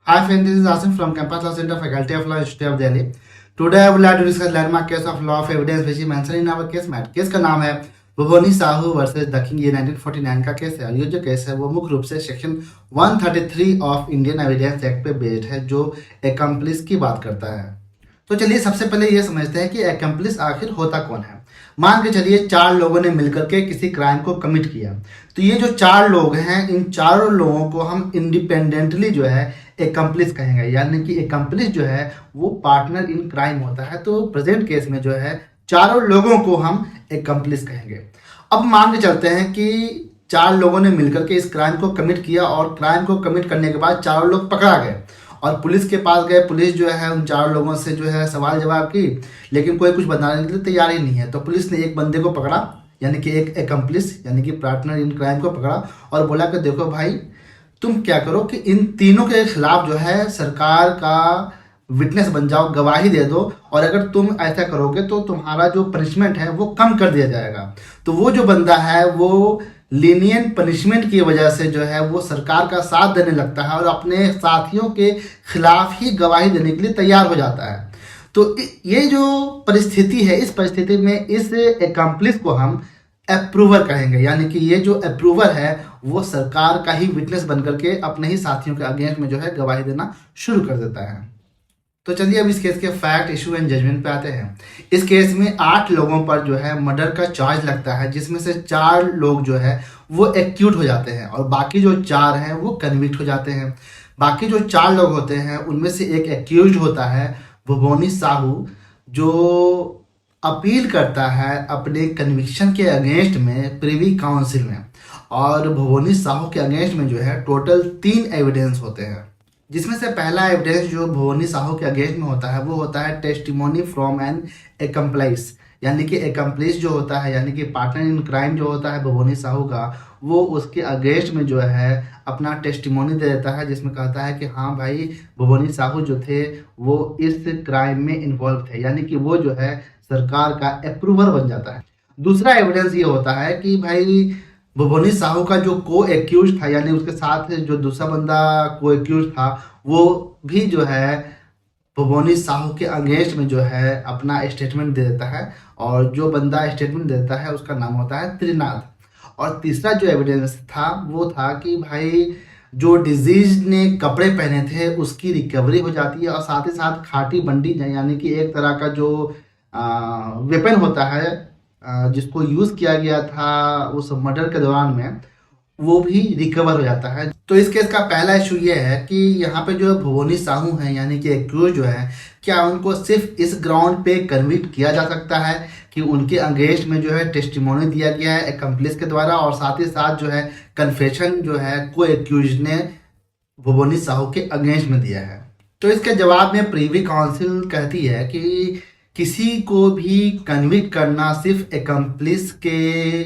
Hi friends, this is Asim from Campus Law Center, Faculty of Law, University of Delhi. Today I would like to discuss landmark case of law of evidence which is mentioned in our case mat. Case का नाम है भुवनी Sahu versus the king. ये 1949 का case है और ये जो case है वो मुख्य रूप से section 133 of Indian evidence act पे बेस्ड है जो एकम्प्लिस की बात करता है। तो चलिए सबसे पहले ये समझते हैं कि एकम्प्लिस आखिर होता कौन है। मान के चलिए 4 लोगों ने मिलकर के किसी क्राइम को कमिट किया, तो ये जो 4 लोग हैं इन चारों लोगों को हम इंडिपेंडेंटली जो है एकम्प्लिस कहेंगे, यानी कि एकम्प्लिस जो है वो पार्टनर इन क्राइम होता है। तो प्रेजेंट केस में जो है चारों लोगों को हम एकम्प्लिस कहेंगे। अब मान के चलते हैं कि 4 लोगों ने मिलकर के इस क्राइम को कमिट किया और क्राइम को कमिट करने के बाद चारों लोग पकड़ा गए और पुलिस के पास गए। पुलिस जो है उन 4 लोगों से जो है सवाल जवाब की, लेकिन कोई कुछ बताने के लिए तैयार ही नहीं है। तो पुलिस ने एक बंदे को पकड़ा, यानी कि एक एकम्प्लिस यानी कि पार्टनर इन क्राइम को पकड़ा और बोला कि देखो भाई तुम क्या करो कि इन तीनों के खिलाफ जो है सरकार का विटनेस बन जाओ, गवाही दे दो, और अगर तुम ऐसा करोगे तो तुम्हारा जो पनिशमेंट है वो कम कर दिया जाएगा। तो वो जो बंदा है वो लीनियंट पनिशमेंट की वजह से जो है वो सरकार का साथ देने लगता है और अपने साथियों के खिलाफ ही गवाही देने के लिए तैयार हो जाता है। तो ये जो परिस्थिति है, इस परिस्थिति में इस एकम्प्लिस को हम अप्रूवर कहेंगे, यानी कि ये जो अप्रूवर है वो सरकार का ही विटनेस बन करके अपने ही साथियों के अगेंस्ट में जो है गवाही देना शुरू कर देता है। तो चलिए अब इस केस के फैक्ट, इशू एंड जजमेंट पे आते हैं। इस केस में 8 लोगों पर जो है मर्डर का चार्ज लगता है, जिसमें से 4 लोग जो है वो एक्यूट हो जाते हैं और बाकी जो 4 हैं वो कन्विक्ट हो जाते हैं। बाकी जो 4 लोग होते हैं उनमें से एक एक्यूज होता है भुवनी साहू, जो अपील करता है अपने कन्विक्शन के अगेंस्ट में प्रिवी काउंसिल में। और भुवनी साहू के अगेंस्ट में जो है टोटल 3 एविडेंस होते हैं, जिसमें से पहला एविडेंस जो भुवनी साहू के अगेंस्ट में होता है वो होता है टेस्टिमोनी फ्रॉम एन एकम्प्लाइस, यानी कि एकम्प्लिस जो होता है यानी कि पार्टनर इन क्राइम जो होता है भुवनी साहू का, वो उसके अगेंस्ट में जो है अपना टेस्टिमोनी दे देता है, जिसमें कहता है कि हाँ भाई भुवनी साहू जो थे वो इस क्राइम में इन्वॉल्व थे, यानी कि वो जो है सरकार का अप्रूवर बन जाता है। दूसरा एविडेंस ये होता है कि भाई भुवनी साहू का जो को एक्यूज था, यानी उसके साथ जो दूसरा बंदा को एक्यूज था, वो भी जो है भुवनी साहू के अगेंस्ट में जो है अपना स्टेटमेंट दे देता है और जो बंदा स्टेटमेंट देता है उसका नाम होता है त्रिनाथ। और तीसरा जो एविडेंस था वो था कि भाई जो डिजीज ने कपड़े पहने थे उसकी रिकवरी हो जाती है और साथ ही साथ खाटी बंडी यानी कि एक तरह का जो वेपन होता है जिसको यूज किया गया था उस मर्डर के दौरान में, वो भी रिकवर हो जाता है। तो इस केस का पहला इशू ये है कि यहाँ पे जो भुवनी साहू हैं यानी कि एक्यूज जो है, क्या उनको सिर्फ इस ग्राउंड पे कन्विक्ट किया जा सकता है कि उनके अगेंस्ट में जो है टेस्टिमोनी दिया गया है एकम्प्लिस के द्वारा और साथ ही साथ जो है कन्फेशन जो है को एक्यूज ने भुवनी साहू के अगेंस्ट में दिया है। तो इसके जवाब में प्रीवी काउंसिल कहती है कि किसी को भी कन्विक्ट करना सिर्फ एकम्प्लिस के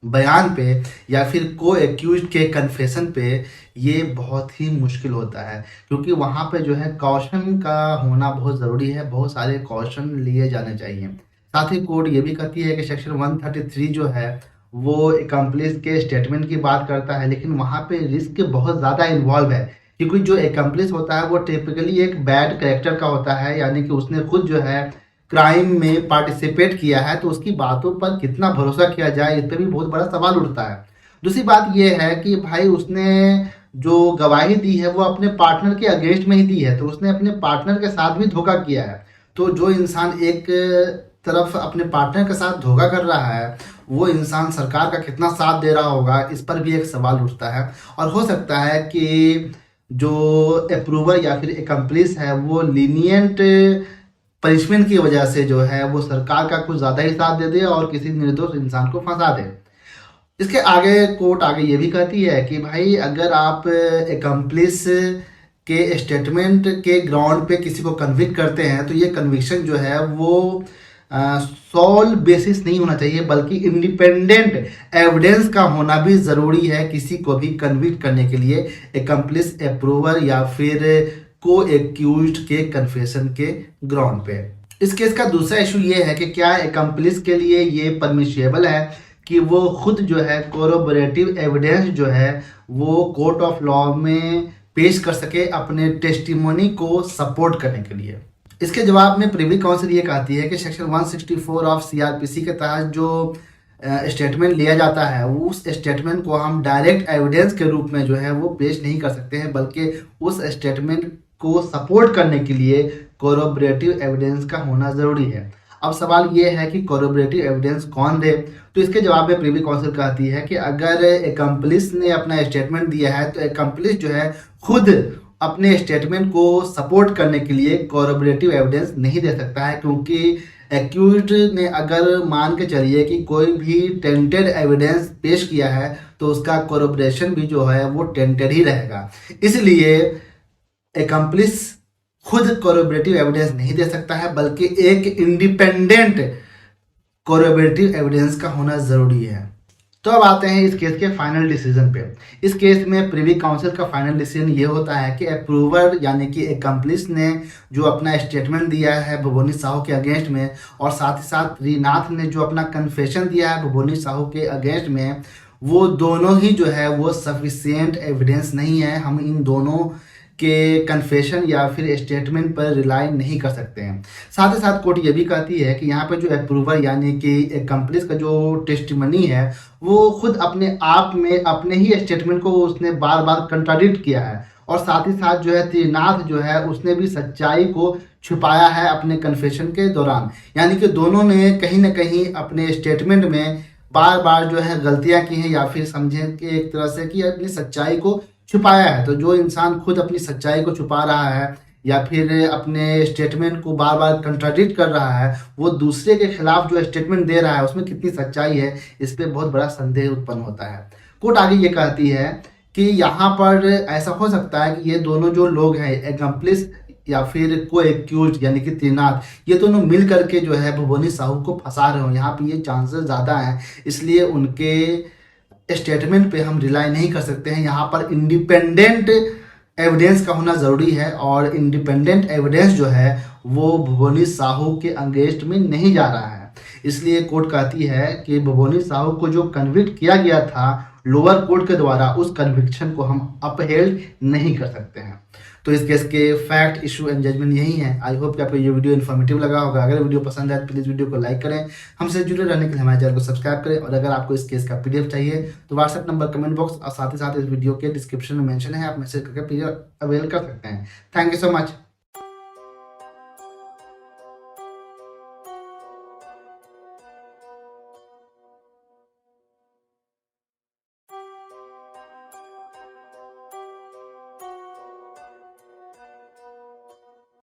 बयान पे या फिर को एक्यूज के कन्फेशन पे ये बहुत ही मुश्किल होता है, क्योंकि वहाँ पे जो है कॉशन का होना बहुत ज़रूरी है, बहुत सारे कॉशन लिए जाने चाहिए। साथ ही कोर्ट ये भी कहती है कि सेक्शन 133 जो है वो एकम्प्लिस के स्टेटमेंट की बात करता है, लेकिन वहाँ पे रिस्क बहुत ज़्यादा इन्वॉल्व है, क्योंकि जो एकम्प्लिस होता है वो टिपिकली एक बैड कैरेक्टर का होता है, यानी कि उसने खुद जो है क्राइम में पार्टिसिपेट किया है, तो उसकी बातों पर कितना भरोसा किया जाए इस पर भी बहुत बड़ा सवाल उठता है। दूसरी बात यह है कि भाई उसने जो गवाही दी है वो अपने पार्टनर के अगेंस्ट में ही दी है, तो उसने अपने पार्टनर के साथ भी धोखा किया है। तो जो इंसान एक तरफ अपने पार्टनर के साथ धोखा कर रहा है वो इंसान सरकार का कितना साथ दे रहा होगा, इस पर भी एक सवाल उठता है। और हो सकता है कि जो अप्रूवर या फिर एकम्प्लिस है वो लीनियंट पनिशमेंट की वजह से जो है वो सरकार का कुछ ज़्यादा ही साथ दे दे और किसी निर्दोष इंसान को फंसा दे। इसके आगे कोर्ट आगे ये भी कहती है कि भाई अगर आप एकम्प्लिस के स्टेटमेंट के ग्राउंड पे किसी को कन्विक्ट करते हैं तो ये कन्विक्शन जो है वो सोल बेसिस नहीं होना चाहिए, बल्कि इंडिपेंडेंट एविडेंस का होना भी ज़रूरी है किसी को भी कन्विक्ट करने के लिए एकम्प्लिस अप्रूवर या फिर को एक्यूज्ड के कन्फेशन के ग्राउंड पे। इस केस का दूसरा इशू ये है कि क्या एकम्प्लिस के लिए ये परमिशेबल है कि वो खुद जो है कोरोबोरेटिव एविडेंस जो है वो कोर्ट ऑफ लॉ में पेश कर सके अपने टेस्टिमोनी को सपोर्ट करने के लिए। इसके जवाब में प्रिवी काउंसिल ये कहती है कि सेक्शन 164 ऑफ सीआरपीसी के तहत जो स्टेटमेंट लिया जाता है उस स्टेटमेंट को हम डायरेक्ट एविडेंस के रूप में जो है वो पेश नहीं कर सकते हैं, बल्कि उस स्टेटमेंट को सपोर्ट करने के लिए कोरोबरेटिव एविडेंस का होना ज़रूरी है। अब सवाल ये है कि कोरोबरेटिव एविडेंस कौन दे, तो इसके जवाब में प्रिवी काउंसिल कहती है कि अगर एकम्प्लिस ने अपना स्टेटमेंट दिया है तो एकम्प्लिस जो है खुद अपने स्टेटमेंट को सपोर्ट करने के लिए कोरोबरेटिव एविडेंस नहीं दे सकता है, क्योंकि एक्यूज्ड ने अगर मान के चलिए कि कोई भी टेंटेड एविडेंस पेश किया है तो उसका कोरोबरेशन भी जो है वो टेंटेड ही रहेगा। इसलिए एकम्प्लिस खुद कोरोबरेटिव एविडेंस नहीं दे सकता है, बल्कि एक इंडिपेंडेंट कोरोबरेटिव एविडेंस का होना ज़रूरी है। तो अब आते हैं इस केस के फाइनल डिसीजन पे। इस केस में प्रिवी काउंसिल का फाइनल डिसीजन ये होता है कि अप्रूवर यानी कि एकम्प्लिस ने जो अपना स्टेटमेंट दिया है भुवनी साहू के अगेंस्ट में, और साथ ही साथ त्रिनाथ ने जो अपना कन्फेशन दिया है भुवनी साहू के अगेंस्ट में, वो दोनों ही जो है वो सफिशिएंट एविडेंस नहीं है। हम इन दोनों के कन्फेशन या फिर स्टेटमेंट पर रिलाई नहीं कर सकते हैं। साथ ही साथ कोर्ट ये भी कहती है कि यहाँ पर जो अप्रूवर यानी कि एकम्प्लिस का जो टेस्टिमनी है वो खुद अपने आप में अपने ही स्टेटमेंट को उसने बार बार कंट्राडिक्ट किया है, और साथ ही साथ जो है त्रिनाथ जो है उसने भी सच्चाई को छुपाया है अपने कन्फेशन के दौरान। यानी कि दोनों ने कहीं ना कहीं अपने स्टेटमेंट में बार बार जो है गलतियां की हैं, या फिर समझें कि एक तरह से कि अपनी सच्चाई को छुपाया है। तो जो इंसान खुद अपनी सच्चाई को छुपा रहा है या फिर अपने स्टेटमेंट को बार बार कंट्राडिक्ट कर रहा है, वो दूसरे के खिलाफ जो स्टेटमेंट दे रहा है उसमें कितनी सच्चाई है, इस पर बहुत बड़ा संदेह उत्पन्न होता है। कोर्ट आगे ये कहती है कि यहाँ पर ऐसा हो सकता है कि ये दोनों जो लोग हैं एकम्प्लिस या फिर को एक्यूज यानी कि त्रिनाथ, ये दोनों मिल करके जो है भुवनी साहू को फंसा रहे हो। यहाँ पे ये चांसेस ज़्यादा हैं, इसलिए उनके स्टेटमेंट पे हम रिलाई नहीं कर सकते हैं। यहाँ पर इंडिपेंडेंट एविडेंस का होना ज़रूरी है, और इंडिपेंडेंट एविडेंस जो है वो भुवनी साहू के अगेंस्ट में नहीं जा रहा है। इसलिए कोर्ट कहती है कि भुवनी साहू को जो कन्विक्ट किया गया था लोअर कोर्ट के द्वारा, उस कन्विक्शन को हम अपहेल्ड नहीं कर सकते हैं। तो इस केस के फैक्ट, इशू एंड जजमेंट यही है। आई होप कि आपको ये वीडियो इन्फॉर्मेटिव लगा होगा। अगर वीडियो पसंद आए तो प्लीज़ वीडियो को लाइक करें, हमसे जुड़े रहने के लिए हमारे चैनल को सब्सक्राइब करें, और अगर आपको इस केस का पीडीएफ चाहिए तो व्हाट्सएप नंबर, कमेंट बॉक्स और साथ ही साथ इस वीडियो के डिस्क्रिप्शन में मेंशन है, आप मैसेज करके पीडीएफ अवेल कर सकते हैं। Thank you so much.